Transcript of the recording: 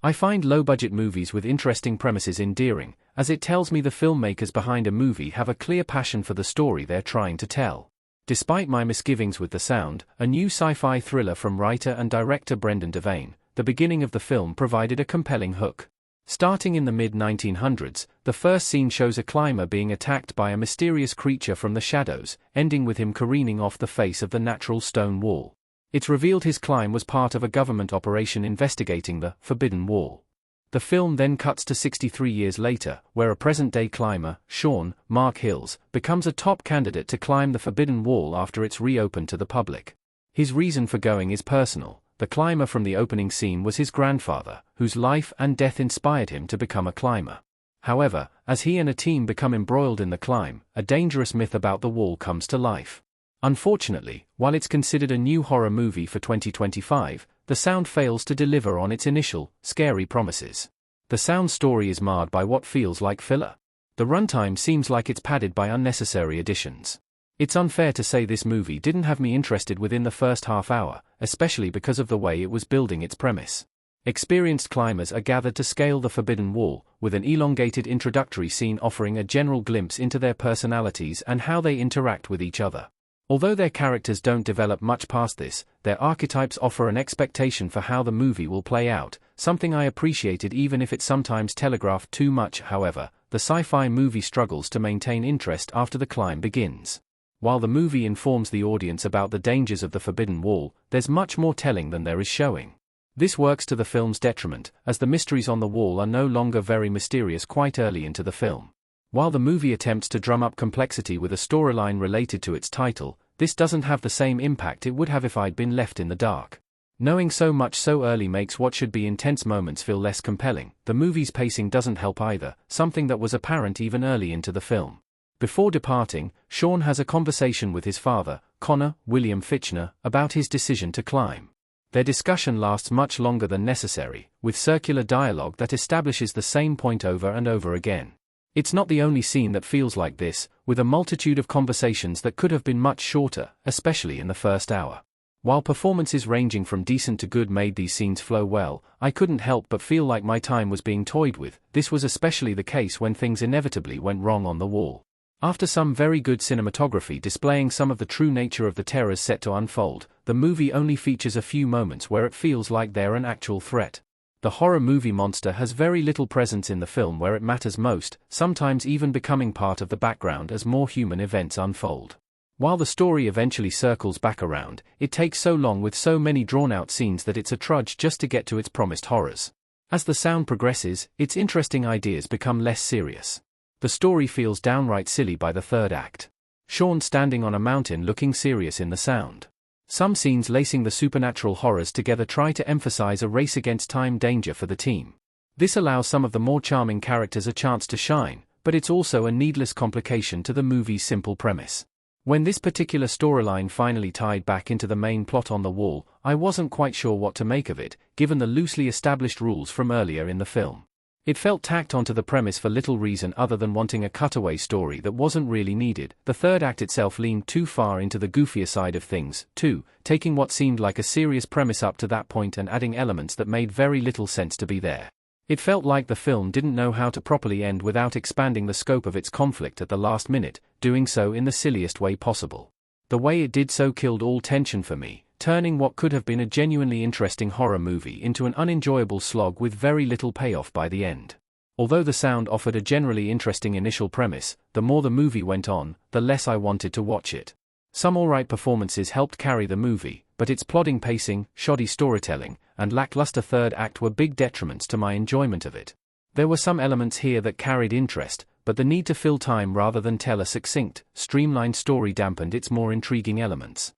I find low-budget movies with interesting premises endearing, as it tells me the filmmakers behind a movie have a clear passion for the story they're trying to tell. Despite my misgivings with the sound, a new sci-fi thriller from writer and director Brendan Devane, the beginning of the film provided a compelling hook. Starting in the mid-1900s, the first scene shows a climber being attacked by a mysterious creature from the shadows, ending with him careening off the face of the natural stone wall. It's revealed his climb was part of a government operation investigating the Forbidden Wall. The film then cuts to 63 years later, where a present-day climber, Sean Mark Hills, becomes a top candidate to climb the Forbidden Wall after it's reopened to the public. His reason for going is personal. The climber from the opening scene was his grandfather, whose life and death inspired him to become a climber. However, as he and a team become embroiled in the climb, a dangerous myth about the wall comes to life. Unfortunately, while it's considered a new horror movie for 2025, the sound fails to deliver on its initial, scary promises. The sound story is marred by what feels like filler. The runtime seems like it's padded by unnecessary additions. It's unfair to say this movie didn't have me interested within the first half hour, especially because of the way it was building its premise. Experienced climbers are gathered to scale the Forbidden Wall, with an elongated introductory scene offering a general glimpse into their personalities and how they interact with each other. Although their characters don't develop much past this, their archetypes offer an expectation for how the movie will play out, something I appreciated even if it sometimes telegraphed too much. However, the sci-fi movie struggles to maintain interest after the climb begins. While the movie informs the audience about the dangers of the Forbidden Wall, there's much more telling than there is showing. This works to the film's detriment, as the mysteries on the wall are no longer very mysterious quite early into the film. While the movie attempts to drum up complexity with a storyline related to its title, this doesn't have the same impact it would have if I'd been left in the dark. Knowing so much so early makes what should be intense moments feel less compelling. The movie's pacing doesn't help either, something that was apparent even early into the film. Before departing, Sean has a conversation with his father, Connor William Fitchner, about his decision to climb. Their discussion lasts much longer than necessary, with circular dialogue that establishes the same point over and over again. It's not the only scene that feels like this, with a multitude of conversations that could have been much shorter, especially in the first hour. While performances ranging from decent to good made these scenes flow well, I couldn't help but feel like my time was being toyed with. This was especially the case when things inevitably went wrong on the wall. After some very good cinematography displaying some of the true nature of the terrors set to unfold, the movie only features a few moments where it feels like they're an actual threat. The horror movie monster has very little presence in the film where it matters most, sometimes even becoming part of the background as more human events unfold. While the story eventually circles back around, it takes so long with so many drawn-out scenes that it's a trudge just to get to its promised horrors. As the sound progresses, its interesting ideas become less serious. The story feels downright silly by the third act. Sean standing on a mountain looking serious in the sound. Some scenes lacing the supernatural horrors together try to emphasize a race against time danger for the team. This allows some of the more charming characters a chance to shine, but it's also a needless complication to the movie's simple premise. When this particular storyline finally tied back into the main plot on the wall, I wasn't quite sure what to make of it, given the loosely established rules from earlier in the film. It felt tacked onto the premise for little reason other than wanting a cutaway story that wasn't really needed. The third act itself leaned too far into the goofier side of things, too, taking what seemed like a serious premise up to that point and adding elements that made very little sense to be there. It felt like the film didn't know how to properly end without expanding the scope of its conflict at the last minute, doing so in the silliest way possible. The way it did so killed all tension for me, turning what could have been a genuinely interesting horror movie into an unenjoyable slog with very little payoff by the end. Although the sound offered a generally interesting initial premise, the more the movie went on, the less I wanted to watch it. Some alright performances helped carry the movie, but its plodding pacing, shoddy storytelling, and lackluster third act were big detriments to my enjoyment of it. There were some elements here that carried interest, but the need to fill time rather than tell a succinct, streamlined story dampened its more intriguing elements.